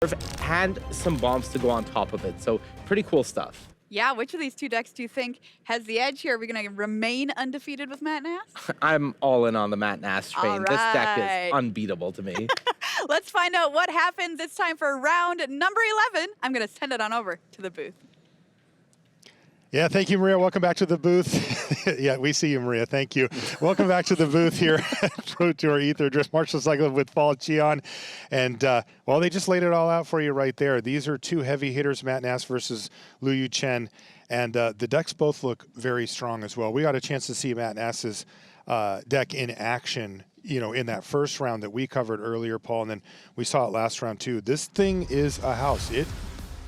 and some bombs to go on top of it. So pretty cool stuff. Yeah, which of these two decks do you think has the edge here? Are we going to remain undefeated with Matt Nass? I'm all in on the Matt Nass train. All This deck right. is unbeatable to me. Let's find out what happens. It's time for round number 11. I'm going to send it on over to the booth. Yeah, thank you, Maria. Welcome back to the booth. Yeah, we see you, Maria. Thank you. Welcome back to the booth here at Pro Tour Ether. Just Marshall Cycle with Paul Cheon. And, well, they just laid it all out for you right there. These are two heavy hitters, Matt Nass versus Liu Yuchen. And the decks both look very strong as well. We got a chance to see Matt Nass's deck in action, you know, in that first round that we covered earlier, Paul. And then we saw it last round, too. This thing is a house. It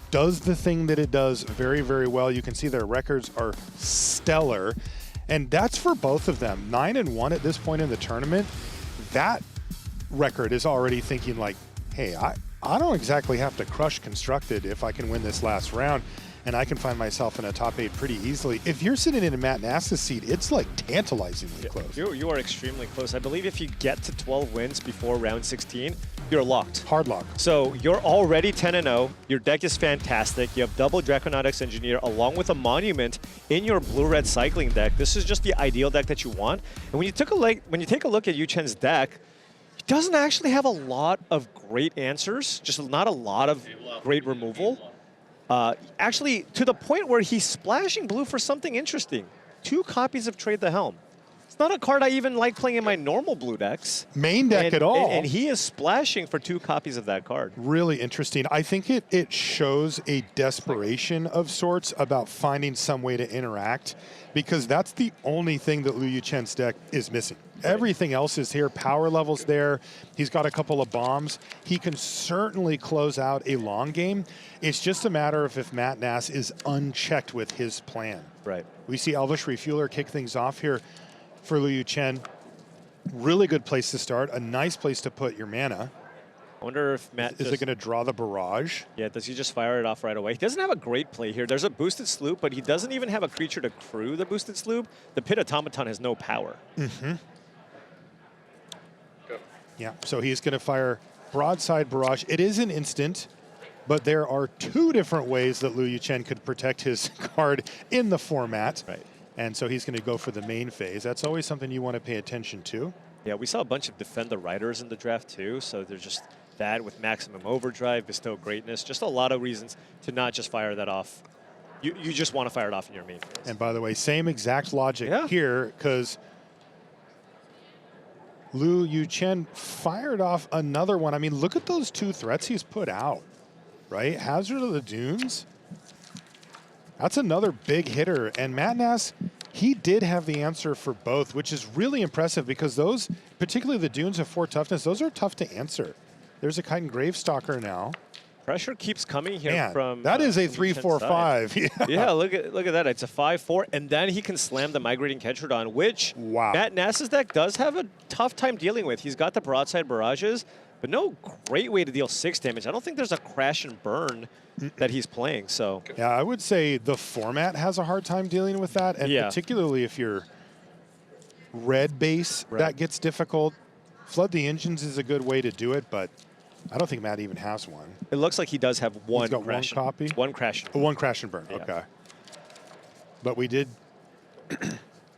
does the thing that it does very, very well. You can see their records are stellar, and that's for both of them. 9-1 at this point in the tournament. That record is already thinking like, hey, I don't exactly have to crush Constructed if I can win this last round, and I can find myself in a top 8 pretty easily. If you're sitting in a Matt Nass's seat, it's like tantalizingly close. You are extremely close. I believe if you get to 12 wins before round 16, you're locked. Hard lock. So you're already 10-0. Your deck is fantastic. You have double Draconautics Engineer along with a Monument in your blue-red cycling deck. This is just the ideal deck that you want. And when you take a look at Yuchen's deck, he doesn't actually have a lot of great answers, just not a lot of great removal. Actually, to the point where he's splashing blue for something interesting. 2 copies of Trade the Helm. It's not a card I even like playing in my normal blue decks. Main deck at all. And he is splashing for 2 copies of that card. Really interesting. I think it shows a desperation of sorts about finding some way to interact, because that's the only thing that Liu Yuchen's deck is missing. Everything else is here. Power level's there. He's got a couple of bombs. He can certainly close out a long game. It's just a matter of if Matt Nass is unchecked with his plan. Right. We see Elvish Refueler kick things off here for Liu Yuchen. Really good place to start. A nice place to put your mana. I wonder if Matt is it going to draw the barrage? Yeah, does he just fire it off right away? He doesn't have a great play here. There's a boosted sloop, but he doesn't even have a creature to crew the boosted sloop. The Pit Automaton has no power. Mm-hmm. Yeah, so he's going to fire Broadside Barrage. It is an instant, but there are 2 different ways that Liu Yuchen could protect his card in the format. Right. And so he's going to go for the main phase. That's always something you want to pay attention to. Yeah, we saw a bunch of Defend the Riders in the draft too, so there's just that with Maximum Overdrive, Bestow Greatness, just a lot of reasons to not just fire that off. You just want to fire it off in your main phase. And by the way, same exact logic here, because Liu Yuchen fired off another one. I mean, look at those 2 threats he's put out, right? Hazard of the Dunes. That's another big hitter. And Matt Nass, he did have the answer for both, which is really impressive, because those, particularly the Dunes of 4 toughness, those are tough to answer. There's a Chitin Gravestalker now. Pressure keeps coming here. Man, from that is a 3-4-5. Yeah. Yeah, look at that. It's a 5-4, and then he can slam the Migrating Ketrodon, which Matt Nass's deck does have a tough time dealing with. He's got the Broadside Barrages, but no great way to deal 6 damage. I don't think there's a crash and burn that he's playing. So yeah, I would say the format has a hard time dealing with that, and particularly if you're red base, that gets difficult. Flood the Engines is a good way to do it, but I don't think Matt even has one. It looks like he does have one. He's got crash one copy? One crash. One crash and burn, okay. But we did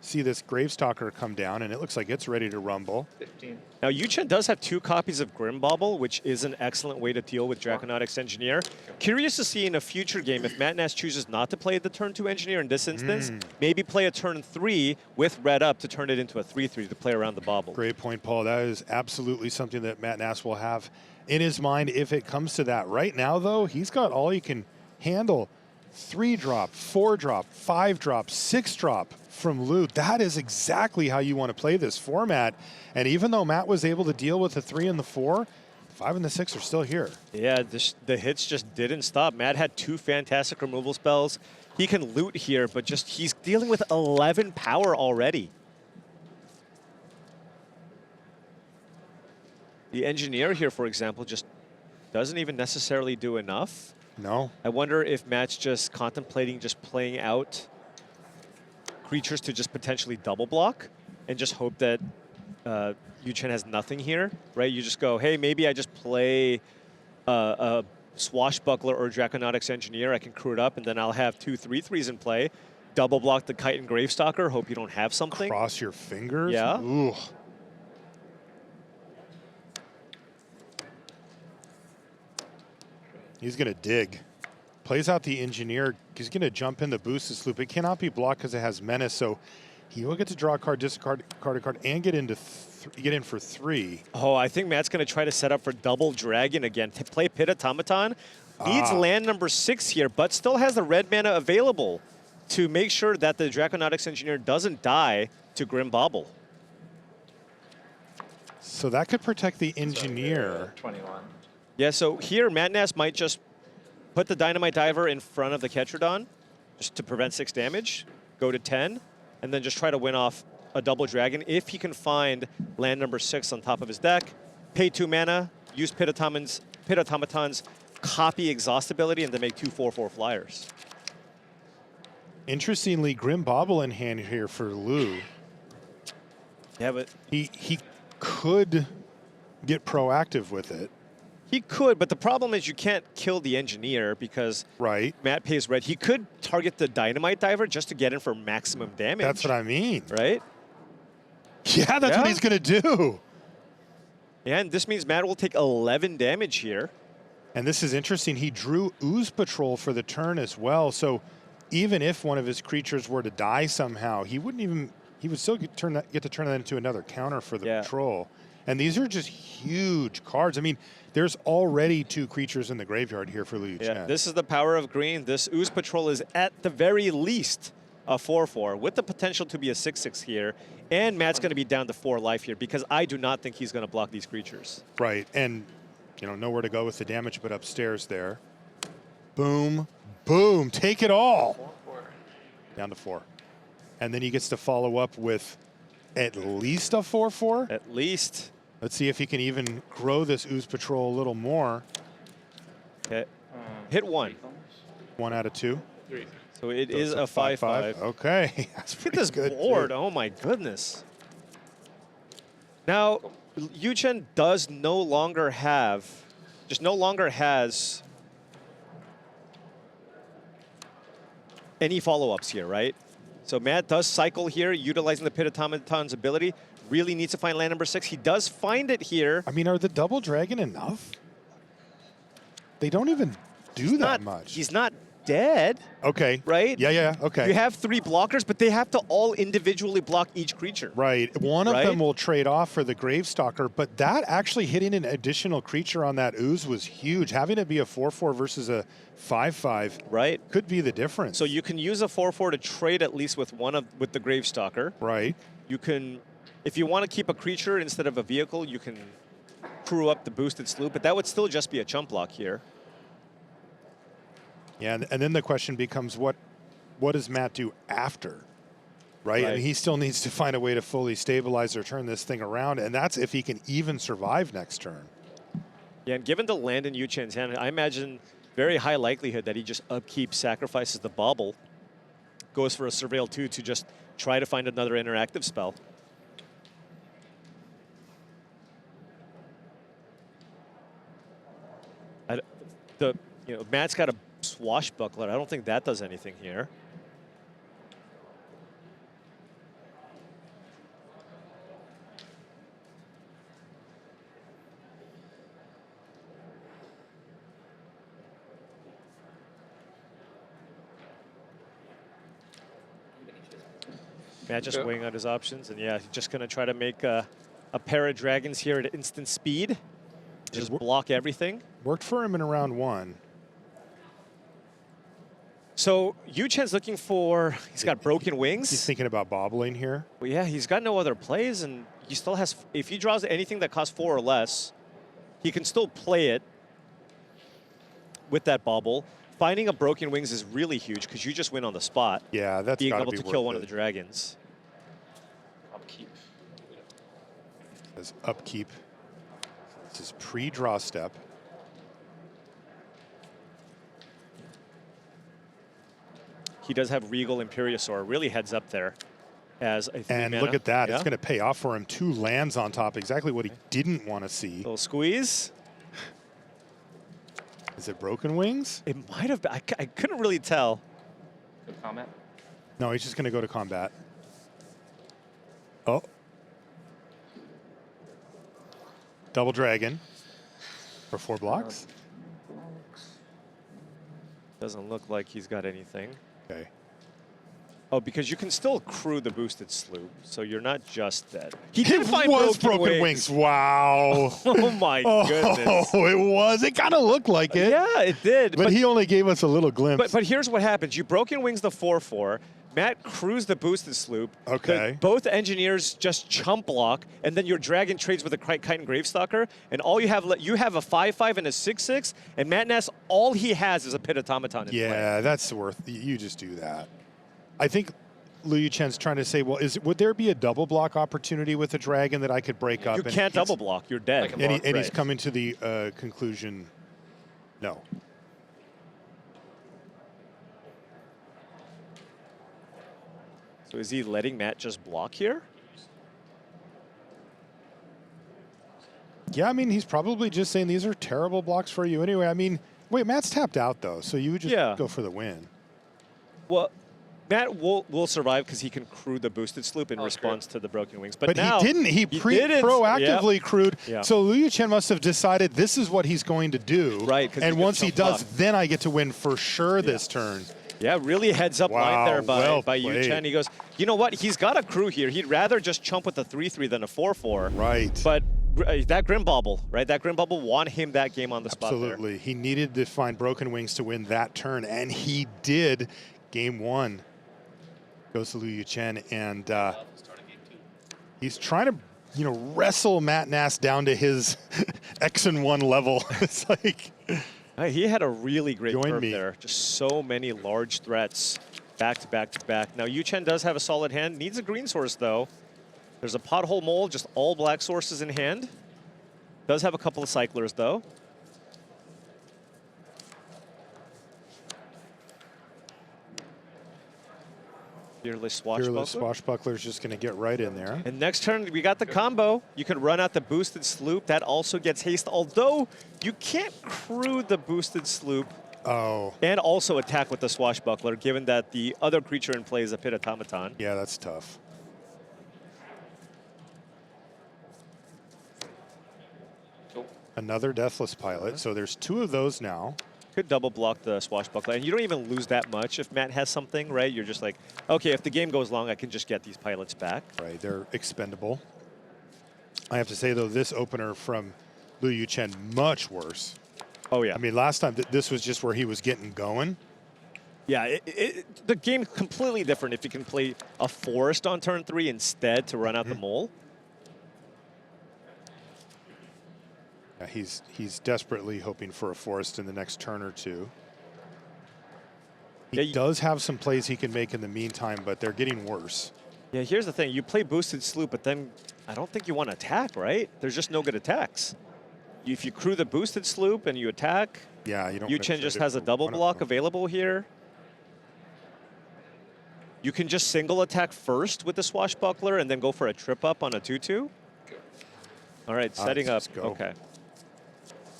see this Gravestalker come down, and it looks like it's ready to rumble. 15. Now, Yuchen does have 2 copies of Grimbauble, which is an excellent way to deal with Draconautics Engineer. Curious to see in a future game if Matt Nass chooses not to play the turn 2 Engineer in this instance, maybe play a turn 3 with red up to turn it into a 3-3 to play around the bauble. Great point, Paul. That is absolutely something that Matt Nass will have in his mind if it comes to that. Right now, though, he's got all he can handle. 3-drop, 4-drop, 5-drop, 6-drop from Liu. That is exactly how you want to play this format. And even though Matt was able to deal with the 3 and the 4, 5 and the 6 are still here. Yeah, the hits just didn't stop. Matt had 2 fantastic removal spells. He can loot here, but just he's dealing with 11 power already. The Engineer here, for example, just doesn't even necessarily do enough. No. I wonder if Matt's just contemplating just playing out creatures to just potentially double block and just hope that Yuchen has nothing here, right? You just go, hey, maybe I just play a Swashbuckler or Draconautics Engineer, I can crew it up, and then I'll have 2 3/3s in play. Double block the Kite and Gravestalker. Hope you don't have something. Cross your fingers? Yeah. Ooh. He's going to dig. Plays out the Engineer. He's going to jump in the boosted loop. It cannot be blocked because it has Menace, so he will get to draw a card, discard a card, and get in for 3. Oh, I think Matt's going to try to set up for double Dragon again. To play Pit Automaton. Needs land number 6 here, but still has the red mana available to make sure that the Draconautics Engineer doesn't die to Grim Bobble. So that could protect the Engineer. 21. Yeah, so here Matt Nass might just put the Dynamite Diver in front of the Ketrodon just to prevent 6 damage, go to 10, and then just try to win off a double Dragon if he can find land number 6 on top of his deck, pay 2 mana, use Pit Automaton's copy exhaust ability, and then make 2 4/4 flyers. Interestingly, Grim Bobble in hand here for Liu. Yeah, but He could get proactive with it. he could, but the problem is you can't kill the Engineer because Right. Matt pays red. He could target the Dynamite Diver just to get in for maximum damage. That's what I mean. Right? Yeah, that's what Yeah. he's going to do. And this means Matt will take 11 damage here. And this is interesting. He drew Ooze Patrol for the turn as well. So even if one of his creatures were to die somehow, he would still get to turn that into another counter for the patrol. And these are just huge cards. I mean, there's already 2 creatures in the graveyard here for Liu Chen. Yeah, this is the power of green. This Ooze Patrol is at the very least a 4/4 with the potential to be a 6/6 here. And Matt's going to be down to 4 life here because I do not think he's going to block these creatures. Right. And, you know, nowhere to go with the damage but upstairs there. Boom. Boom. Take it all. Down to 4. And then he gets to follow up with at least a 4/4. At least. Let's see if he can even grow this Ooze Patrol a little more. Okay. Hit 1. 1 out of 2. 3. So it So is it's a 5/5. Okay. That's Look at pretty this good, board. too. Oh my goodness. Now, Yuchen does no longer has any follow-ups here, right? So Matt does cycle here, utilizing the Pit Automaton's ability. Really needs to find land number 6. He does find it here. I mean, are the double dragon enough? They don't even do that much. He's not dead. Okay. Right? Yeah, okay. You have 3 blockers, but they have to all individually block each creature. Right. One of Right? them will trade off for the Gravestalker, but that actually hitting an additional creature on that Ooze was huge. Having it be a 4/4 versus a 5/5 Right. could be the difference. So you can use a 4/4 to trade at least with with the Gravestalker. Right. You can, if you want to keep a creature instead of a vehicle, you can crew up the boosted sloop, but that would still just be a chump block here. Yeah, and then the question becomes what does Matt do after? Right? I mean, he still needs to find a way to fully stabilize or turn this thing around, and that's if he can even survive next turn. Yeah, and given the land in Yuchen's hand, I imagine very high likelihood that he just upkeep, sacrifices the bauble, goes for a Surveil 2 to just try to find another interactive spell. Matt's got a Swashbuckler. I don't think that does anything here. Matt just weighing out his options, and yeah, he's just going to try to make a pair of dragons here at instant speed. Just block everything. Worked for him in round 1. So Yuchen's looking for, he's got broken wings. He's thinking about bobbling here. Well, yeah, he's got no other plays, and he still has, if he draws anything that costs 4 or less, he can still play it with that bobble. Finding a broken wings is really huge because you just win on the spot. Yeah, that's being gotta able be to worth kill one it. of the dragons. Upkeep. As upkeep. This is pre-draw step. He does have Regal Imperiosaur, really heads up there as a 3 And mana. look at that. Yeah. It's going to pay off for him. 2 lands on top. Exactly what he didn't want to see. Little squeeze. Is it Broken Wings? It might have been. I couldn't really tell. Good comment. No, he's just going to go to combat. Oh. Double Dragon for 4 blocks. Doesn't look like he's got anything. Okay. Oh, because you can still crew the boosted sloop, so you're not just dead. He It did find was broken wings. Wow. Oh my goodness. Oh, it was. It kind of looked like it. Yeah, it did. But he only gave us a little glimpse. But here's what happens. You broken wings the 4-4. Matt crews the boosted sloop. Okay. Both engineers just chump block, and then your dragon trades with a Kite and Gravestalker, and all you have a 5-5 and a 6-6, and Matt Nass, all he has is a Pit Automaton in play. Yeah, that's worth. You just do that. I think Liu Yuchen's trying to say, well, would there be a double block opportunity with a dragon that I could break up? You can't double block. You're dead. And he's coming to the conclusion, no. So is he letting Matt just block here? Yeah, I mean, he's probably just saying these are terrible blocks for you anyway. I mean, wait, Matt's tapped out, though, so you would just go for the win. Well, Matt will survive because he can crew the boosted sloop in response to the broken wings. But now he didn't. He proactively crewed. Yeah. So Liu Yuchen must have decided this is what he's going to do. Right. And once he does, then I get to win for sure this turn. Yeah, really heads up line there by Yuchen. He goes, you know what? He's got a crew here. He'd rather just chump with a 3-3 than a 4-4. Right. But that Grim Bubble, right? That Grim Bubble won him that game on the spot there. Absolutely. He needed to find Broken Wings to win that turn, and he did. Game 1 goes to Liu Yuchen, and he's trying to, wrestle Matt Nass down to his X and 1 level. It's like... He had a really great curve me. there. Just so many large threats back to back to back. Now, Yuchen does have a solid hand. Needs a green source, though. There's a Pothole Mole, just all black sources in hand. Does have a couple of cyclers, though. Fearless Swashbuckler's just going to get right in there. And next turn, we got the combo. You can run out the boosted sloop. That also gets haste, although you can't crew the boosted sloop and also attack with the Swashbuckler, given that the other creature in play is a Pit Automaton. Yeah, that's tough. Another Deathless Pilot, so there's 2 of those now. Could double block the Swashbuckler, and you don't even lose that much if Matt has something, right? You're just like, okay, if the game goes long, I can just get these pilots back. Right, they're expendable. I have to say, though, this opener from Liu Yuchen, much worse. Oh, yeah. I mean, last time, this was just where he was getting going. Yeah, the game's completely different if you can play a forest on turn 3 instead to run out the mole. Yeah, he's desperately hoping for a forest in the next turn or 2. He does have some plays he can make in the meantime, but they're getting worse. Yeah, here's the thing. You play boosted sloop, but then I don't think you want to attack, right? There's just no good attacks. If you crew the boosted sloop and you attack, yeah, you don't. Yuchen just has a double block available here. You can just single attack first with the Swashbuckler and then go for a trip up on a 2-2. All right, setting up. Okay.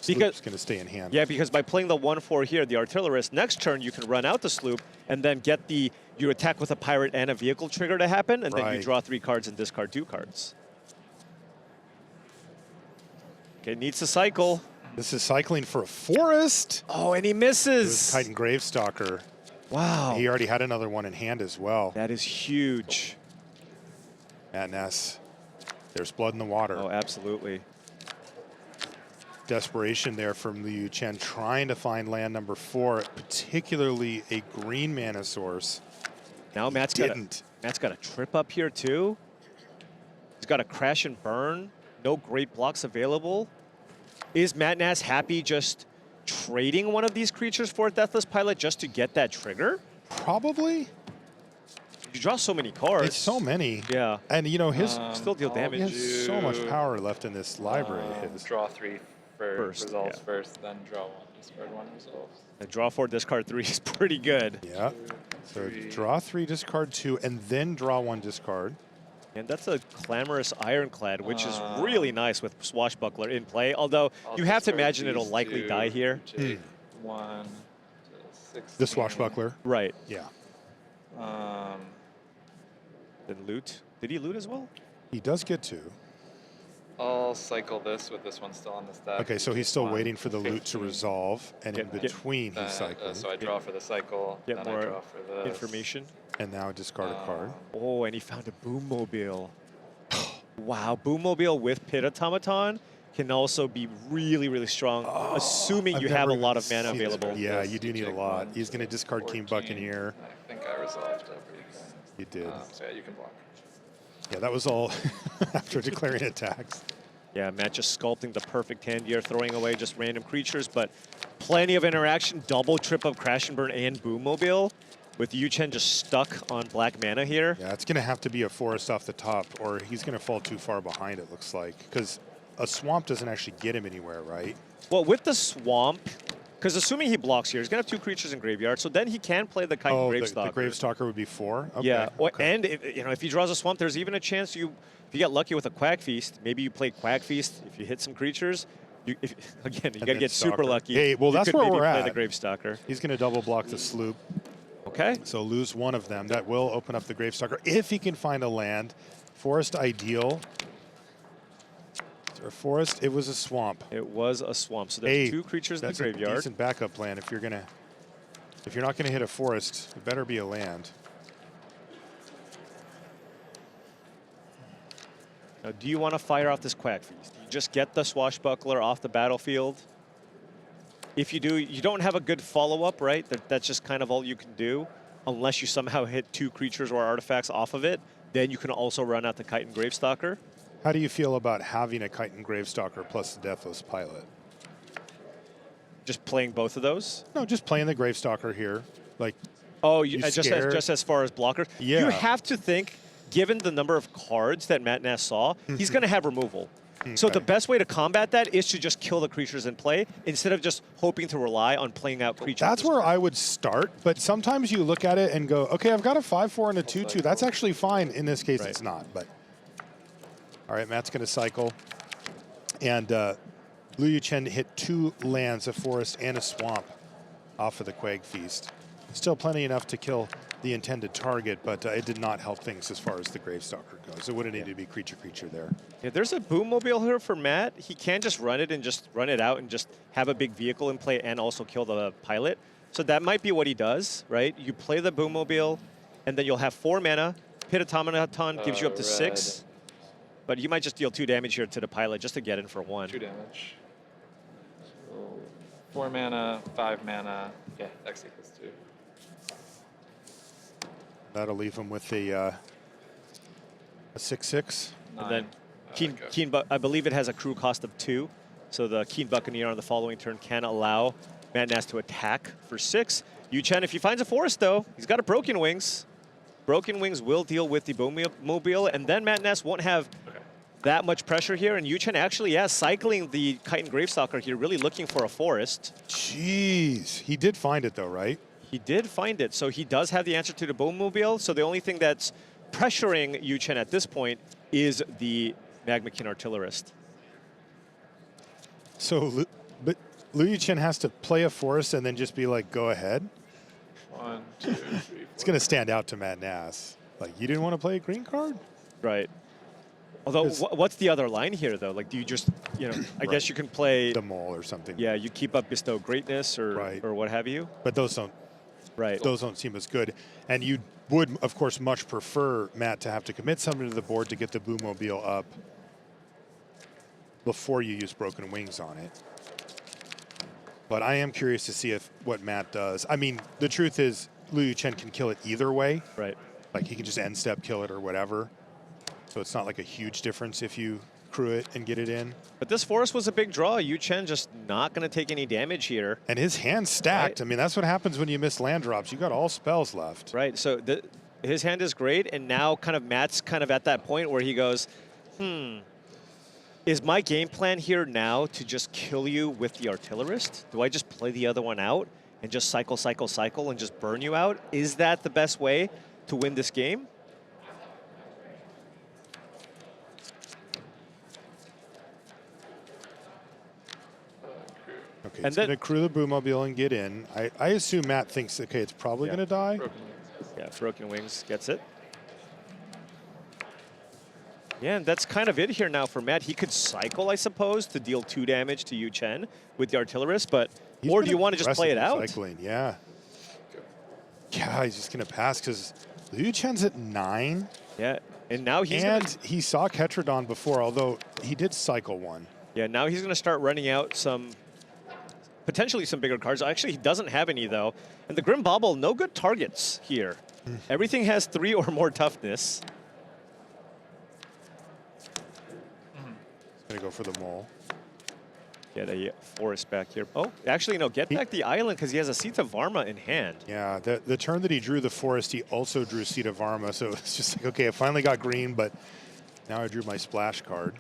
Sloop's going to stay in hand. Yeah, because by playing the 1-4 here, the artillerist, next turn you can run out the sloop and then get you attack with a pirate and a vehicle trigger to happen, and then you draw 3 cards and discard 2 cards. Okay, needs to cycle. This is cycling for a forest. Oh, and he misses. Kite and Gravestalker. Wow. He already had another one in hand as well. That is huge. Matt Nass. There's blood in the water. Oh, absolutely. Desperation there from Liu Yuchen, trying to find land number 4, particularly a green mana source. Now Matt's got a trip up here too. He's got a crash and burn. No great blocks available. Is Matt Nass happy just trading one of these creatures for a Deathless Pilot just to get that trigger? Probably. You draw so many cards. It's so many. Yeah. And you know, his still deal damage. He has so much power left in this library. Draw 3 for resolves first, then draw 1, discard 1 resolves. And draw 4, discard 3 is pretty good. Yeah. So draw 3, discard 2, and then draw 1, discard. And that's a Clamorous Ironclad, which is really nice with Swashbuckler in play. Although you have to imagine it'll likely die here. 1 to 16. The swashbuckler. Right. Yeah. Then loot. Did he loot as well? He does get 2. I'll cycle this with this one still on the stack. Okay, so he's still 1, waiting for the loot to 15. resolve, and in Get- between he's cycling. So I draw for the cycle, Get then I more draw for this. information. And now discard a card. Oh, and he found a boom mobile. Wow, boom mobile with pit automaton can also be really, really strong, assuming I've you have a never lot of seen mana this available. card. Yeah, This, you do you need a take lot. 1 He's going to to discard King 14. Buccaneer. I think I resolved everything. You did. So yeah, you can block. Yeah, that was all after declaring attacks. Yeah, Matt just sculpting the perfect hand here, throwing away just random creatures, but plenty of interaction, double trip of Crash and Burn and Boom Mobile, with Yuchen just stuck on black mana here. Yeah, it's going to have to be a forest off the top, or he's going to fall too far behind, it looks like. Because a swamp doesn't actually get him anywhere, right? Well, with the swamp, because assuming he blocks here, he's going to have 2 creatures in graveyard, so then he can play the Chitin Oh, Gravestalker. the Gravestalker would be 4? Okay, Yeah, okay. and if he draws a swamp, there's even a chance if you get lucky with a Quack Feast, maybe you play Quack Feast, if you hit some creatures, again, you got to then get super Stalker. lucky. Hey, well, You that's could where maybe we're play at. the Gravestalker. He's going to double block the sloop, Okay. so lose one of them. That will open up the Gravestalker if he can find a land. Forest ideal. Is there a forest? It was a swamp. It was a swamp, so there's Hey, 2 creatures in the that's a graveyard. decent backup plan if you're not gonna hit a forest. It better be a land. Now, do you want to fire off this Quack Feast? You just get the Swashbuckler off the battlefield. If you do, you don't have a good follow-up, right? That's just kind of all you can do, unless you somehow hit 2 creatures or artifacts off of it. Then you can also run out the Chitin Gravestalker. How do you feel about having a Chitin Gravestalker plus the Deathless Pilot? Just playing both of those. No, just playing the Gravestalker here. Like, Oh, You just scared? as far as blockers. Yeah. You have to think, given the number of cards that Matt Nass saw, he's going to have removal. So the Okay. best way to combat that is to just kill the creatures in play instead of just hoping to rely on playing out creatures. that's where I would start, but sometimes you look at it and go, okay, I've got a 5/4 and a 2/2. That's actually fine. In this case, Right. it's not. But all right, Matt's going to cycle, and Liu Yuchen hit 2 lands, a forest and a swamp, off of the Quag Feast. Still plenty enough to kill the intended target, but it did not help things as far as the Gravestalker goes. It would have needed to be creature there. Yeah, there's a Boom Mobile here for Matt. He can just run it and just run it out and just have a big vehicle in play and also kill the pilot. So that might be what he does, right? You play the Boom Mobile, and then you'll have 4 mana. Pit Automaton gives you up to Red. 6. But you might just deal 2 damage here to the pilot just to get in for 1. 2 damage. So 4 mana, 5 mana. Yeah, X equals 2. That'll leave him with a 6/6. And then 9. I believe it has a crew cost of 2. So the Keen Buccaneer on the following turn can allow Matt Nass to attack for 6. Yuchen, if he finds a forest though, he's got a Broken Wings. Broken Wings will deal with the Boom Mobile, and then Matt Nass won't have that much pressure here. And Yuchen actually, yeah, cycling the Chitin Gravestalker here, really looking for a forest. Jeez, he did find it though, right? He did find it, so he does have the answer to the Boom Mobile. So the only thing that's pressuring Yuchen at this point is the Magmakin Artillerist. So, but Liu Yuchen has to play a forest and then just be like, go ahead. 1, 2, 3, 4. It's going to stand out to Matt Nass. Like, you didn't want to play a green card? Right. Although, 'Cause- what's the other line here, though? Like, do you just, I guess you can play, The mole or something. yeah, you keep up Bestow Greatness or, Right. or what have you. But those don't Right. seem as good. And you would, of course, much prefer, Matt, to have to commit something to the board to get the Boom Mobile up before you use Broken Wings on it. But I am curious to see what Matt does. I mean, the truth is, Liu Yuchen can kill it either way. Right. Like, he can just end step kill it or whatever. So it's not like a huge difference if you crew it and get it in. But this forest was a big draw. Yuchen just not going to take any damage here. And his hand's stacked. Right. I mean, that's what happens when you miss land drops. You got all spells left. Right. So his hand is great, and now kind of Matt's kind of at that point where he goes, is my game plan here now to just kill you with the Artillerist? Do I just play the other one out and just cycle, cycle, cycle and just burn you out? Is that the best way to win this game? Okay, And it's then- going to crew the Boomobile and get in. I assume Matt thinks, okay, it's probably Yeah. going to die. Broken wings. Yeah, Broken Wings gets it. Yeah, and that's kind of it here now for Matt. He could cycle, I suppose, to deal 2 damage to Yuchen with the Artillerist, but He's or been do you want to just play it out? aggressive with Cycling, yeah. Yeah, he's just going to pass because Liu Chen's at 9. Yeah, and now he's And gonna, he saw Ketradon before, although he did cycle one. yeah, now he's going to start running out some potentially some bigger cards. Actually, he doesn't have any though. And the Grim Bobble, no good targets here. Everything has 3 or more toughness. He's going to go for the mole. Get a forest back here. Oh, actually, no, get back the island because he has a Sita Varma in hand. Yeah, the turn that he drew the forest, he also drew Sita Varma. So it's just like, okay, I finally got green, but now I drew my splash card.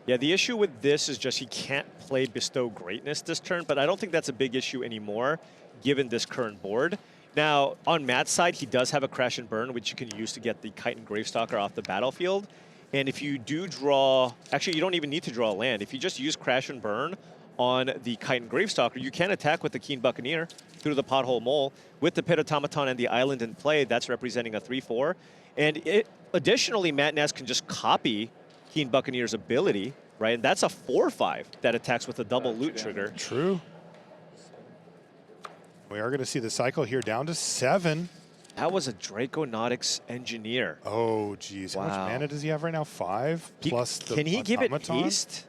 Yeah, the issue with this is just he can't play Bestow Greatness this turn, but I don't think that's a big issue anymore given this current board. Now, on Matt's side, he does have a Crash and Burn, which you can use to get the Kite and Gravestalker off the battlefield. And if you do draw, actually, you don't even need to draw a land. If you just use Crash and Burn on the Kite and Gravestalker, you can attack with the Keen Buccaneer through the Pothole Mole. With the Pit Automaton and the Island in play, that's representing a 3-4. And additionally, Matt Nass can just copy Keen Buccaneer's ability, right? And that's a 4-5 that attacks with a double loot trigger. True. We are going to see the cycle here down to 7. That was a Draconautics Engineer. Oh, geez. How much Wow. mana does he have right now? 5 plus the Can he give it automaton? haste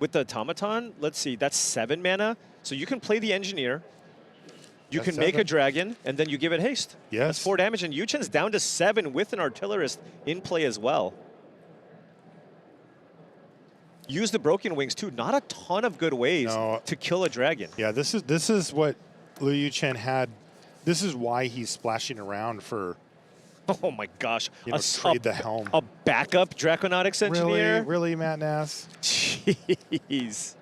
with the automaton? Let's see, that's 7 mana. So you can play the engineer. You That's can make a 7. dragon, and then you give it haste. Yes. That's 4 damage, and Yuchen's down to 7 with an artillerist in play as well. Use the Broken Wings too. Not a ton of good ways No. to kill a dragon. Yeah, this is what Liu Chen had. This is why he's splashing around for, Oh my gosh. you know, trade the helm. A backup Draconautics Engineer? Really, Matt Nass? Jeez.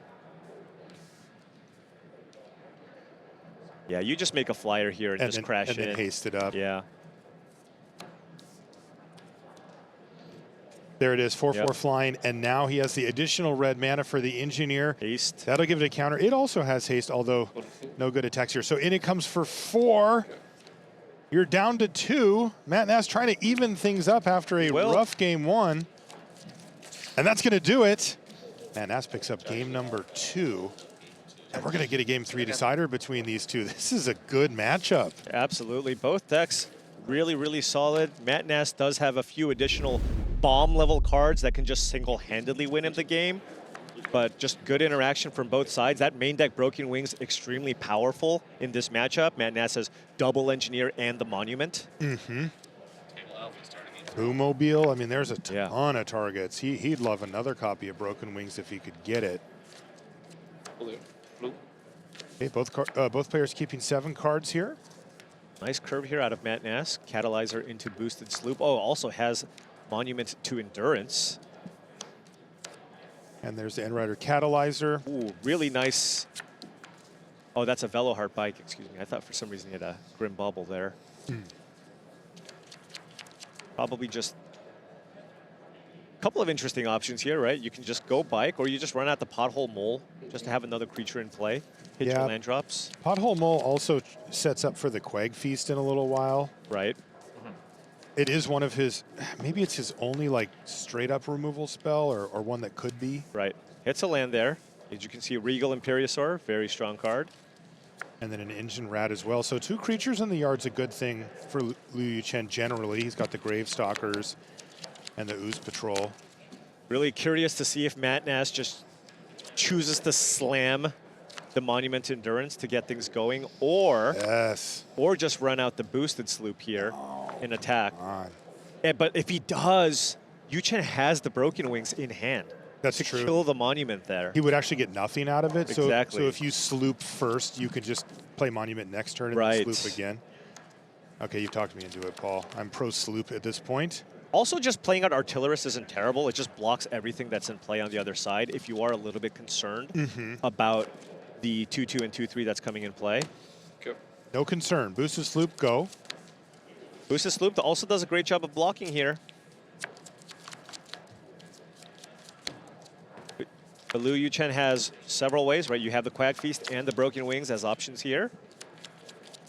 Yeah, you just make a flyer here and, just crash and in. then haste it up. Yeah. There it is, 4/4 Yep. flying, and now he has the additional red mana for the engineer. Haste. That'll give it a counter. It also has haste, although no good attacks here. So in it comes for 4. You're down to 2. Matt Nass trying to even things up after a Well- rough game 1. And that's going to do it. Matt Nass picks up game number 2. And we're going to get a game 3 decider between these two. This is a good matchup. Absolutely. Both decks really, really solid. Matt Nass does have a few additional bomb level cards that can just single-handedly win him the game. But just good interaction from both sides. That main deck Broken Wings extremely powerful in this matchup. Matt Nass has double engineer and the monument. Boomobile, I mean, there's a Yeah. ton of targets. He'd love another copy of Broken Wings if he could get it. Blue. Blue. Okay, both players keeping 7 cards here. Nice curve here out of Matt Nass. Catalyzer into boosted sloop. Oh, also has monument to endurance. And there's the End Rider Catalyzer. Ooh, really nice. Oh, that's a Veloheart bike. Excuse me. I thought for some reason he had a Grim Bubble there. Probably just a couple of interesting options here, right? You can just go bike, or you just run out the Pothole Mole just to have another creature in play. Hit Yeah. your land drops, Pothole Mole also sets up for the Quag Feast in a little while. right? It is one of his, maybe it's his only like straight up removal spell or one that could be. Right. Hits a land there. As you can see, Regal Imperiosaur, very strong card. And then an Engine Rat as well. So 2 creatures in the yard's a good thing for Liu Chen generally. He's got the Gravestalkers and the Ooze Patrol. Really curious to see if Matt Nass just chooses to slam the Monument Endurance to get things going, or Yes. just run out the boosted sloop here and attack. On. But if he does, Yuchen has the Broken Wings in hand That's to true. kill the Monument there. He would actually get nothing out of it. Exactly. So if you sloop first, you could just play Monument next turn and Right. then sloop again. Okay, you've talked me into it, Paul. I'm pro sloop at this point. Also, just playing out Artillerist isn't terrible. It just blocks everything that's in play on the other side if you are a little bit concerned about the 2-2 and 2-3 that's coming in play. Okay. No concern. Boosted sloop, go. Boosted Sloop also does a great job of blocking here. But Liu Yuchen has several ways, right? You have the Quag Feast and the Broken Wings as options here.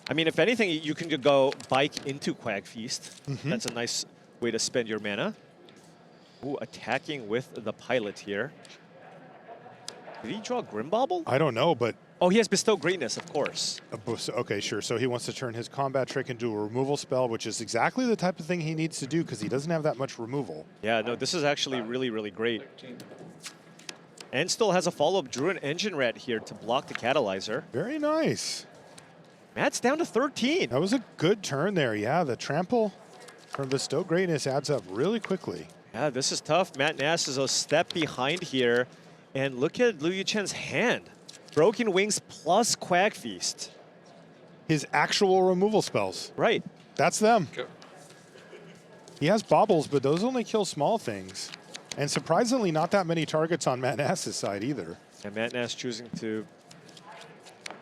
I mean, if anything, you can go bike into Quag Feast. That's a nice way to spend your mana. Ooh, attacking with the pilot here. Did he draw Grimbauble? I don't know, but Oh, he has Bestow Greatness, of course. okay, sure. So he wants to turn his combat trick into a removal spell, which is exactly the type of thing he needs to do because he doesn't have that much removal. Yeah, no, this is actually really, really great. And still has a follow-up Druid Engine Rat here to block the Catalyzer. Very nice. Matt's down to 13. That was a good turn there. Yeah, the trample from Bestow Greatness adds up really quickly. Yeah, this is tough. Matt Nass is a step behind here. And look at Liu Yuchen's hand. Broken Wings plus Quag Feast. His actual removal spells. Right. That's them. Go. He has baubles, but those only kill small things. And surprisingly, not that many targets on Matt Nass's side either. And Matt Nass choosing to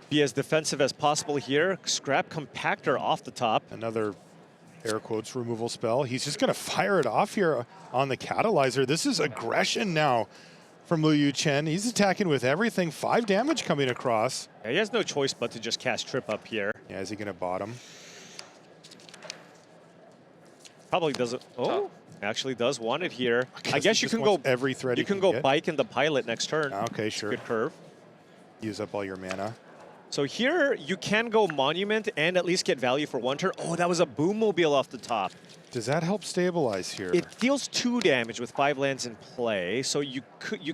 be as defensive as possible here. Scrap Compactor off the top. Another air quotes removal spell. He's just going to fire it off here on the Catalyzer. This is aggression now from Liu Yuchen. He's attacking with everything. 5 damage coming across. Yeah, he has no choice but to just cast Trip up here. Yeah, is he going to bottom? Probably doesn't. Oh, actually does want it here. I he guess you just can go wants every thread You he can can go get. bike in the pilot next turn. Okay, sure. Good curve. Use up all your mana. So here you can go Monument and at least get value for 1 turn. Oh, that was a Boommobile off the top. Does that help stabilize here? It deals 2 damage with 5 lands in play, so you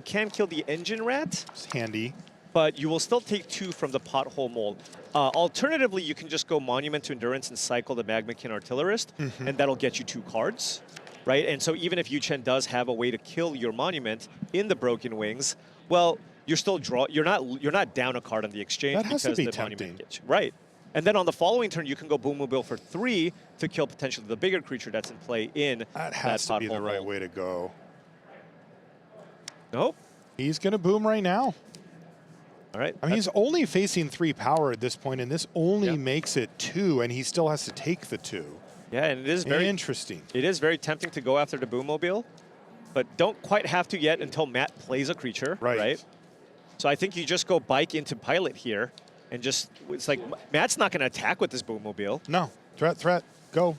can kill the Engine Rat, It's handy. but you will still take 2 from the Pothole Mold. Alternatively, you can just go Monument to Endurance and cycle the Magmakin Artillerist, and that'll get you 2 cards, right? And so even if Yuchen does have a way to kill your Monument in the Broken Wings, well, you're still you're not down a card on the exchange That has to because be the tempting. Monument gets you. Right. And then on the following turn, you can go Boommobile for 3 to kill potentially the bigger creature that's in play in That has to be the Pothole right Mold. way to go. Nope. He's going to boom right now. All right. I mean, he's only facing 3 power at this point, and this only Yeah. makes it 2, and he still has to take the 2. Yeah, and it is very Interesting. It is very tempting to go after the Boommobile, but don't quite have to yet until Matt plays a creature, right? So I think you just go bike into pilot here, and just, it's like, Matt's not going to attack with this Boommobile. No. Threat. Go.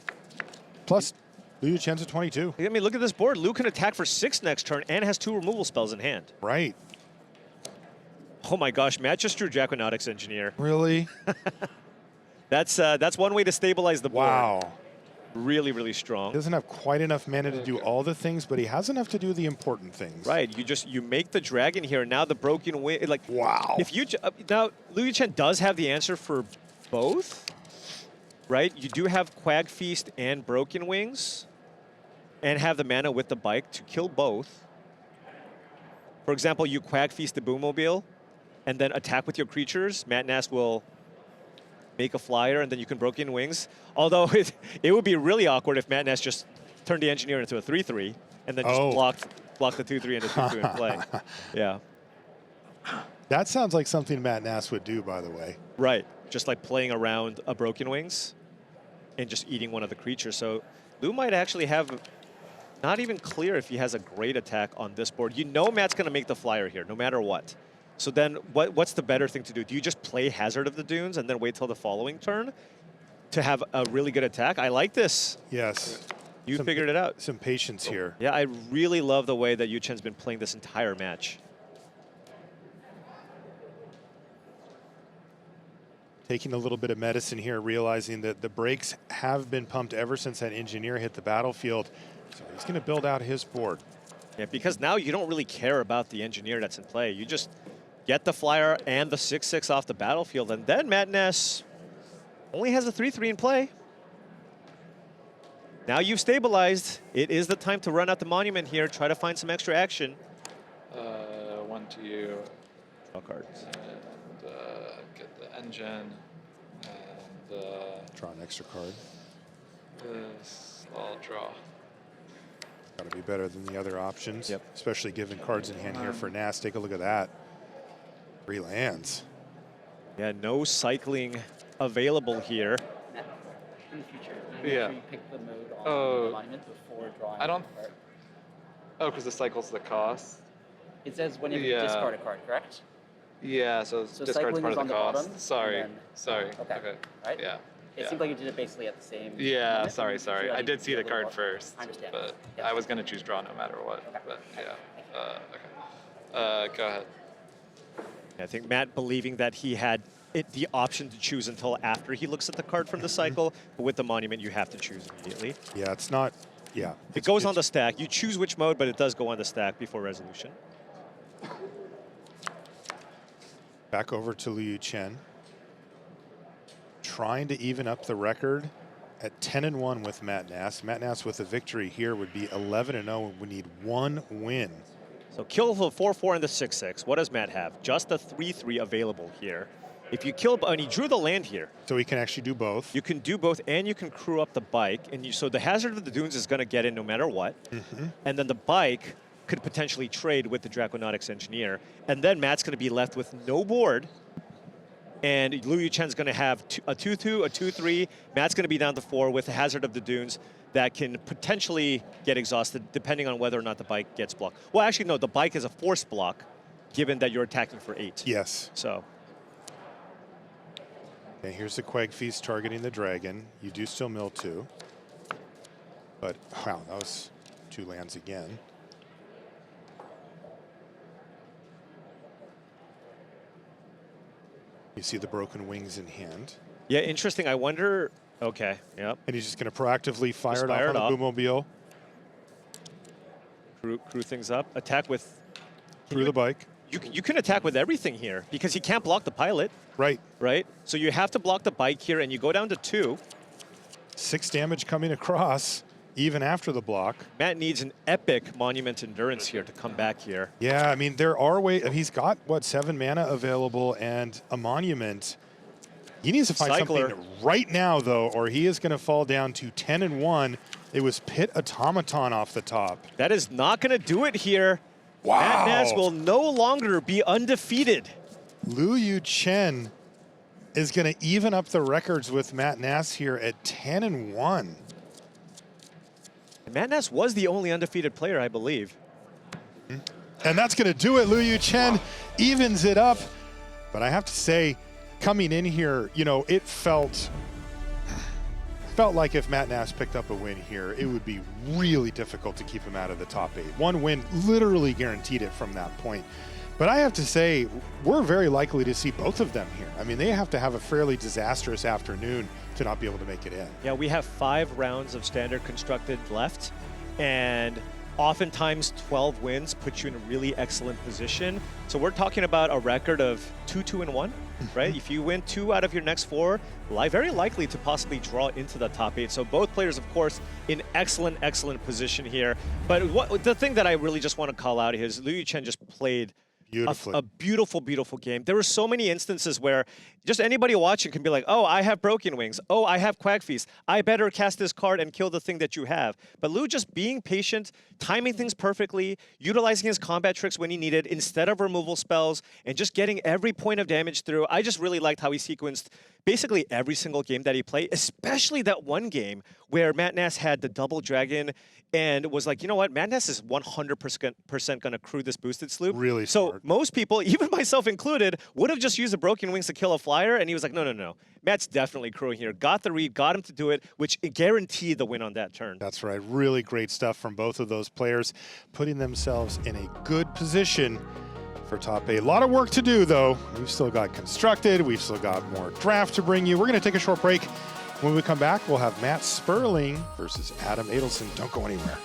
Plus, Liu Yuchen's at 22. I mean, look at this board. Liu can attack for 6 next turn and has 2 removal spells in hand. Right. Oh my gosh, Matt just drew Draconautics Engineer. Really? That's one way to stabilize the board. Wow. Really, really strong. He doesn't have quite enough mana to do all the things, but he has enough to do the important things. Right, you make the dragon here, and now the broken wing, like, Wow. if you, now, Liu Yuchen does have the answer for both, right? You do have Quag Feast and Broken Wings, and have the mana with the bike to kill both. For example, you Quag Feast the Boommobile, and then attack with your creatures. Matt Nass will make a flyer, and then you can Broken Wings. Although it would be really awkward if Matt Nass just turned the Engineer into a 3/3, and then just blocked the 2/3 and a 2/2 in play. Yeah. That sounds like something Matt Nass would do, by the way. Right, just like playing around a Broken Wings and just eating one of the creatures. So Liu might actually have, not even clear if he has a great attack on this board. You know Matt's going to make the flyer here, no matter what. So then what's the better thing to do? Do you just play Hazard of the Dunes and then wait till the following turn to have a really good attack? I like this. Yes. You figured it out. Some patience here. Yeah, I really love the way that Yuchen's been playing this entire match. Taking a little bit of medicine here, realizing that the brakes have been pumped ever since that Engineer hit the battlefield. So he's going to build out his board. Yeah, because now you don't really care about the Engineer that's in play. You just get the flyer and the 6/6 off the battlefield, and then Matt Nass only has a 3/3 in play. Now you've stabilized. It is the time to run out the monument here, try to find some extra action. 1 to you, Draw cards. and get the engine, and Draw an extra card. this I'll draw. Got to be better than the other options. Yep. Especially given cards in hand here for Nass. Take a look at that. 3 lands. Yeah, no cycling available here. In the future, Yeah. you pick the mode on Oh. the monument before drawing. I don't- the card. Oh, because the cycle's the cost. It says whenever Yeah. you discard a card, correct? Yeah, so, So discard's cycling part is of on the the cost. bottom, Sorry, and then- sorry. Okay. Right? Yeah. It yeah. seemed like you did it basically at the same Yeah, moment. sorry. Should I did see do the a little card more? first. I understand. But Yeah. I was gonna choose draw no matter what. Okay. But yeah. Okay. Go ahead. I think Matt believing that he had the option to choose until after he looks at the card from the cycle, but with the monument, you have to choose immediately. Yeah, it's not. Yeah, It goes on the stack. You choose which mode, but it does go on the stack before resolution. Back over to Liu Chen. Trying to even up the record at 10-1 with Matt Nass. Matt Nass with a victory here would be 11-0 and would need one win. So kill the 4-4 and the 6-6. What does Matt have? Just the 3-3 available here. If you kill, and he drew the land here. So he can actually do both. You can do both, and you can crew up the bike. And so the Hazard of the Dunes is going to get in no matter what. And then the bike could potentially trade with the Draconautics Engineer. And then Matt's going to be left with no board. And Liu Chen's going to have a 2-2, a 2-3. Matt's going to be down to 4 with the Hazard of the Dunes that can potentially get exhausted depending on whether or not the bike gets blocked. Well, actually, no, the bike is a force block given that you're attacking for 8. Yes. So. Okay, here's the Quag Feast targeting the dragon. You do still mill 2. But, wow, that was 2 lands again. You see the broken wings in hand. Yeah, interesting. I wonder. Okay, yep. And he's just going to proactively fire Just it off fire on it the off. Boommobile Crew things up. Attack with. through the bike. You can attack with everything here because he can't block the pilot, Right. right? So you have to block the bike here, and you go down to 2. 6 damage coming across, even after the block. Matt needs an epic Monument Endurance here to come back here. Yeah, I mean, there are ways. He's got, what, 7 mana available and a monument. He needs to find Cycler. something right now, though, or he is going to fall down to 10-1. It was Pit Automaton off the top. That is not going to do it here. Wow. Matt Nass will no longer be undefeated. Liu Chen is going to even up the records with Matt Nass here at 10-1. Matt Nass was the only undefeated player, I believe. And that's going to do it. Liu Chen evens it up. But I have to say, coming in here, you know, it felt like if Matt Nass picked up a win here, it would be really difficult to keep him out of the top 8. One win literally guaranteed it from that point. But I have to say, we're very likely to see both of them here. I mean, they have to have a fairly disastrous afternoon to not be able to make it in. Yeah, we have 5 rounds of standard constructed left, and oftentimes 12 wins put you in a really excellent position. So we're talking about a record of 2-2-1, right? If you win 2 out of your next 4, very likely to possibly draw into the top 8. So both players, of course, in excellent position here. But the thing that I really just want to call out is Liu Chen just played Beautifully. a beautiful game. There were so many instances where just anybody watching can be like, oh, I have Broken Wings. Oh, I have Quag Feast. I better cast this card and kill the thing that you have. But Liu just being patient, timing things perfectly, utilizing his combat tricks when he needed instead of removal spells, and just getting every point of damage through. I just really liked how he sequenced basically every single game that he played, especially that one game where Matt Nass had the double dragon and was like, you know what, Matt Nass is 100% going to crew this boosted sloop. Really So smart. most people, even myself included, would have just used the Broken Wings to kill a flyer, and he was like, no. Matt's definitely crewing here. Got the read, got him to do it, which guaranteed the win on that turn. That's right. Really great stuff from both of those players, putting themselves in a good position for top 8. A lot of work to do, though. We've still got Constructed. We've still got more draft to bring you. We're going to take a short break. When we come back, we'll have Matt Sperling versus Adam Edelson. Don't go anywhere.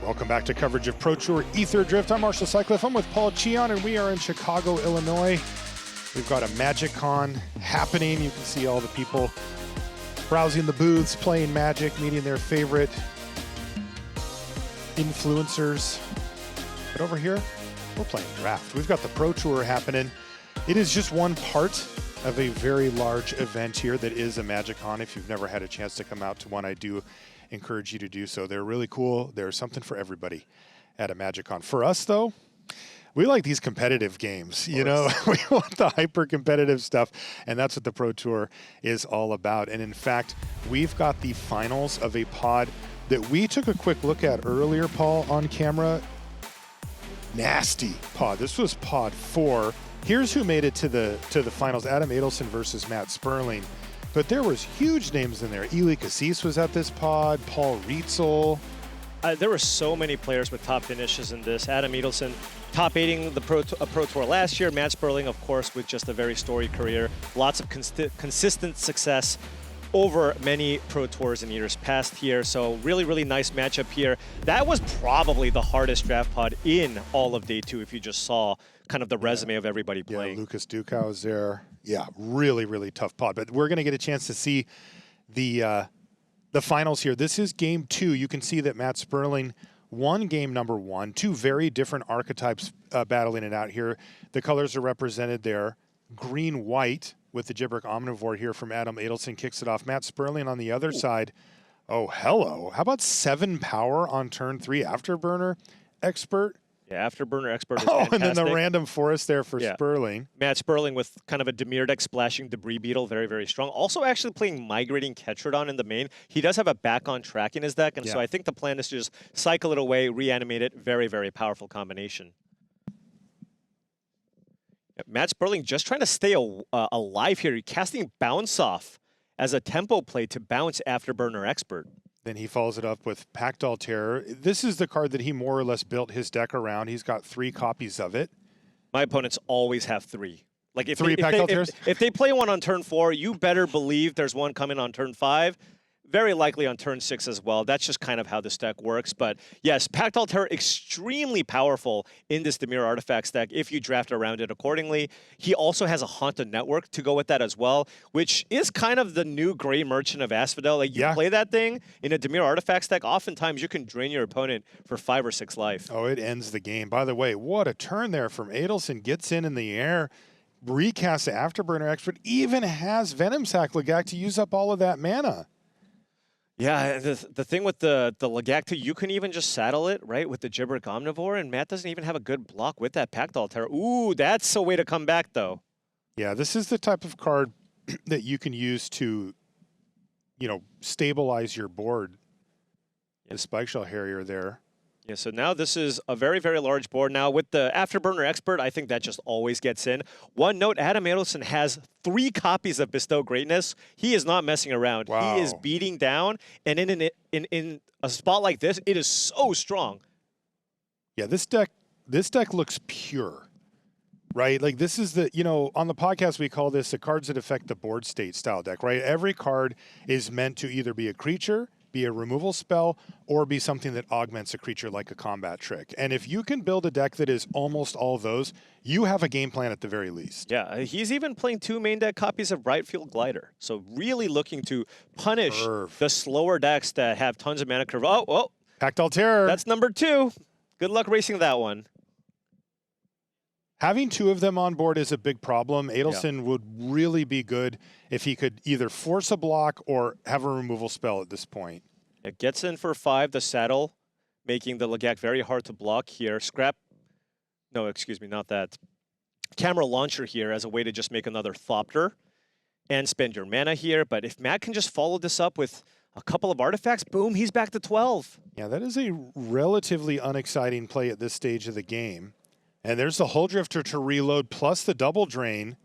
Welcome back to coverage of Pro Tour Ether Drift. I'm Marshall Sutcliffe. I'm with Paul Cheon, and we are in Chicago, Illinois. We've got a Magic Con happening. You can see all the people browsing the booths, playing Magic, meeting their favorite influencers. But over here, we're playing Draft. We've got the Pro Tour happening. It is just one part of a very large event here that is a Magic Con. If you've never had a chance to come out to one, I do encourage you to do so. They're really cool. There's something for everybody at a Magic Con. For us, though, we like these competitive games. You know, we want the hyper competitive stuff, and that's what the Pro Tour is all about. And in fact, we've got the finals of a pod that we took a quick look at earlier, Paul, on camera. Nasty pod. This was pod 4. Here's who made it to the finals: Adam Edelson versus Matt Sperling. But there was huge names in there. Eli Cassis was at this pod, Paul Rietzel. There were so many players with top finishes in this. Adam Edelson, top 8ing the Pro Tour last year. Matt Sperling, of course, with just a very storied career. Lots of consistent success over many Pro Tours in years past here. So really, really nice matchup here. That was probably the hardest draft pod in all of day 2 if you just saw kind of the resume of everybody playing. Yeah, Lucas Dukow was there. Yeah, really, really tough pod. But we're going to get a chance to see the finals here. This is game 2. You can see that Matt Sperling won game number 1. 2 very different archetypes battling it out here. The colors are represented there. Green-white with the Gibberic Omnivore here from Adam Edelson kicks it off. Matt Sperling on the other side. Oh, hello. How about 7 power on turn 3? Afterburner Expert. Yeah, Afterburner Expert is fantastic. And then the random forest there for Sperling. Matt Sperling with kind of a Demir deck splashing Debris Beetle, very, very strong. Also actually playing Migrating Ketrodon in the main. He does have a back-on track in his deck, and so I think the plan is to just cycle it away, reanimate it. Very, very powerful combination. Yeah, Matt Sperling just trying to stay alive here. Casting Bounce Off as a tempo play to bounce Afterburner Expert. Then he follows it up with Pactol Terror. This is the card that he more or less built his deck around. He's got 3 copies of it. My opponents always have 3. Like if 3 Pactol Terrors? If they play one on turn 4, you better believe there's one coming on turn 5. Very likely on turn 6 as well. That's just kind of how this deck works. But yes, Pactol Terror extremely powerful in this Demir Artifacts deck if you draft around it accordingly. He also has a Haunted Network to go with that as well, which is kind of the new Gray Merchant of Asphodel. Like you play that thing in a Demir Artifacts deck, oftentimes you can drain your opponent for 5 or 6 life. Oh, it ends the game. By the way, what a turn there from Edelson. Gets in the air, recasts the Afterburner Expert, even has Venom Sac Legak to use up all of that mana. Yeah, the thing with the Legacta, you can even just saddle it, right, with the Gibberic Omnivore, and Matt doesn't even have a good block with that Pactol Terror. Ooh, that's a way to come back, though. Yeah, this is the type of card that you can use to, you know, stabilize your board. The Spike Shell Harrier there. Yeah, so now this is a very, very large board. Now with the Afterburner Expert, I think that just always gets in. One note, Adam Edelson has 3 copies of Bestow Greatness. He is not messing around. Wow. He is beating down, and in a spot like this, it is so strong. Yeah, this deck looks pure, right? Like this is the, you know, on the podcast we call this the cards that affect the board state style deck, right? Every card is meant to either be a creature, be a removal spell, or be something that augments a creature like a combat trick. And if you can build a deck that is almost all of those, you have a game plan at the very least. Yeah, he's even playing 2 main deck copies of Brightfield Glider. So really looking to punish the slower decks that have tons of mana curve. Oh, Pactol Terror. That's number 2. Good luck racing that one. Having 2 of them on board is a big problem. Edelson would really be good if he could either force a block or have a removal spell at this point. It gets in for 5, the saddle, making the Legak very hard to block here. No, excuse me, not that. Camera Launcher here as a way to just make another Thopter and spend your mana here. But if Matt can just follow this up with a couple of artifacts, boom, he's back to 12. Yeah, that is a relatively unexciting play at this stage of the game. And there's the Hull Drifter to reload plus the double drain.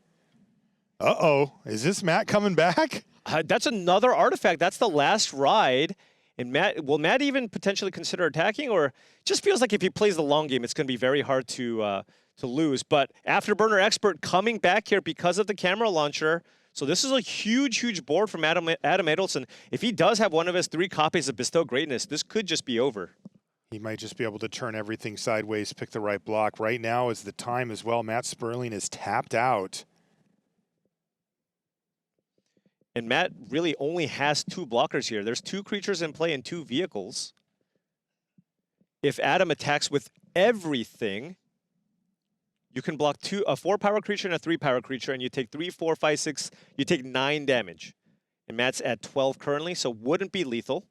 Uh-oh, is this Matt coming back? That's another artifact. That's the last ride. And will Matt even potentially consider attacking? Or it just feels like if he plays the long game, it's going to be very hard to lose. But Afterburner Expert coming back here because of the camera launcher. So this is a huge, huge board from Adam Edelson. If he does have one of his 3 copies of Bestow Greatness, this could just be over. He might just be able to turn everything sideways, pick the right block. Right now is the time as well. Matt Sperling is tapped out. And Matt really only has 2 blockers here. There's 2 creatures in play and 2 vehicles. If Adam attacks with everything, you can block a 4-power creature and a 3-power creature, and you take 3, 4, 5, 6, you take 9 damage. And Matt's at 12 currently, so wouldn't be lethal.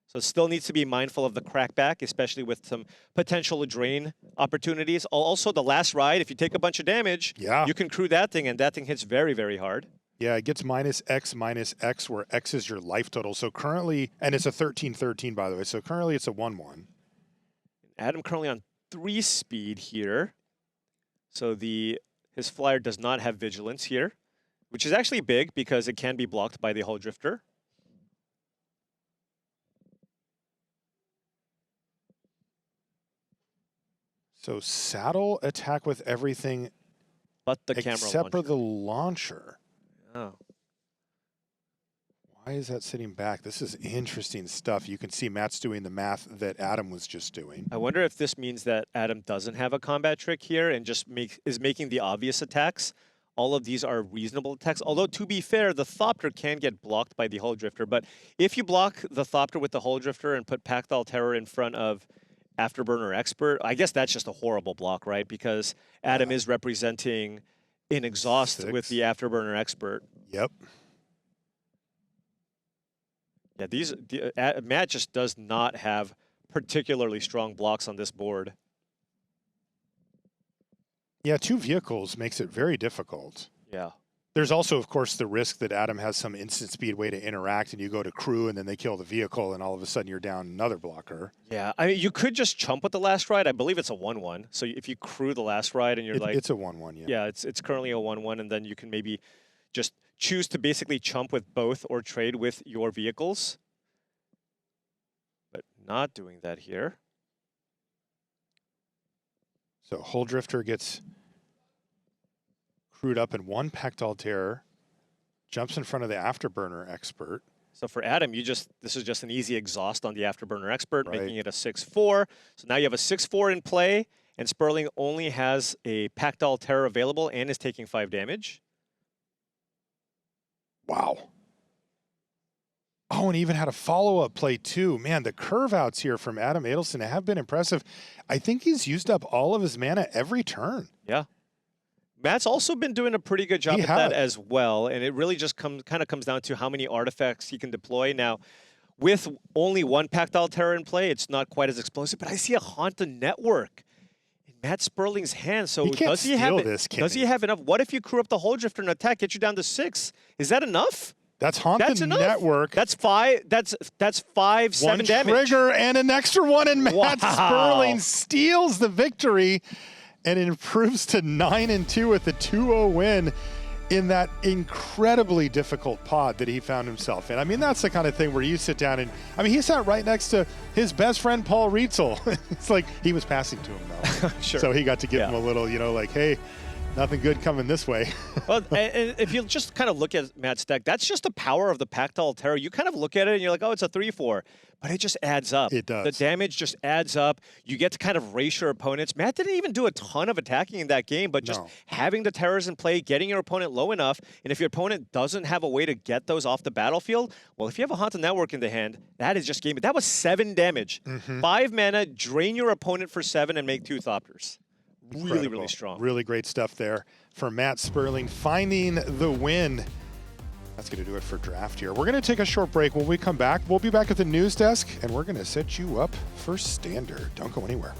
So still needs to be mindful of the crackback, especially with some potential drain opportunities. Also, the last ride, if you take a bunch of damage, you can crew that thing, and that thing hits very, very hard. Yeah, it gets -X, where X is your life total. So currently, and it's a 13-13, by the way, so currently it's a 1-1. Adam currently on 3 speed here. So his flyer does not have vigilance here, which is actually big because it can be blocked by the Hull Drifter. So saddle attack with everything but the camera except for the launcher. Oh. Why is that sitting back? This is interesting stuff. You can see Matt's doing the math that Adam was just doing. I wonder if this means that Adam doesn't have a combat trick here and just is making the obvious attacks. All of these are reasonable attacks. Although, to be fair, the Thopter can get blocked by the Hull Drifter. But if you block the Thopter with the Hull Drifter and put Pactile Terror in front of Afterburner Expert, I guess that's just a horrible block, right? Because Adam is representing an exhaust 6 with the Afterburner Expert. Yep. Yeah, Matt just does not have particularly strong blocks on this board. Yeah, 2 vehicles makes it very difficult. Yeah. There's also, of course, the risk that Adam has some instant speed way to interact, and you go to crew, and then they kill the vehicle, and all of a sudden you're down another blocker. Yeah, I mean, you could just chump with the last ride. I believe it's a 1-1. So if you crew the last ride and you're it's a 1-1, yeah. Yeah, it's currently a 1-1, and then you can maybe just choose to basically chump with both or trade with your vehicles. But not doing that here. So Hull Drifter gets crewed up in 1 Pactile Terror, jumps in front of the Afterburner Expert. So for Adam, this is just an easy exhaust on the Afterburner Expert, Right. making it a 6-4. So now you have a 6-4 in play, and Sperling only has a Pactile Terror available and is taking 5 damage. Wow. Oh, and even had a follow-up play too. Man, the curve outs here from Adam Edelson have been impressive. I think he's used up all of his mana every turn. Yeah. Matt's also been doing a pretty good job at that as well, and it really just kind of comes down to how many artifacts he can deploy. Now, with only 1 Pactile Terror in play, it's not quite as explosive, but I see a Haunted Network in Matt Sperling's hand. So does he have enough? What if you crew up the Hull Drifter and attack, get you down to 6? Is that enough? That's Haunted Network. That's 5. That's 5, 7 damage. 1 trigger and an extra 1, and Matt Sperling steals the victory. And it improves to 9-2 with a 2-0 win in that incredibly difficult pod that he found himself in. I mean, that's the kind of thing where you sit down and, I mean, he sat right next to his best friend, Paul Rietzel. It's like he was passing to him, though. Sure. So he got to give him a little, like, hey, nothing good coming this way. Well, and if you just kind of look at Matt's deck, that's just the power of the Pactile Terror. You kind of look at it and you're like, oh, it's a 3-4. But it just adds up. It does. The damage just adds up. You get to kind of race your opponents. Matt didn't even do a ton of attacking in that game, but just having the terrors in play, getting your opponent low enough, and if your opponent doesn't have a way to get those off the battlefield, well, if you have a Haunted Network in the hand, that is just game. That was 7 damage. 5 mana, drain your opponent for 7 and make 2 Thopters. Really, really strong. Really great stuff there for Matt Sperling, finding the win. That's going to do it for draft here. We're going to take a short break. When we come back, we'll be back at the news desk, and we're going to set you up for Standard. Don't go anywhere.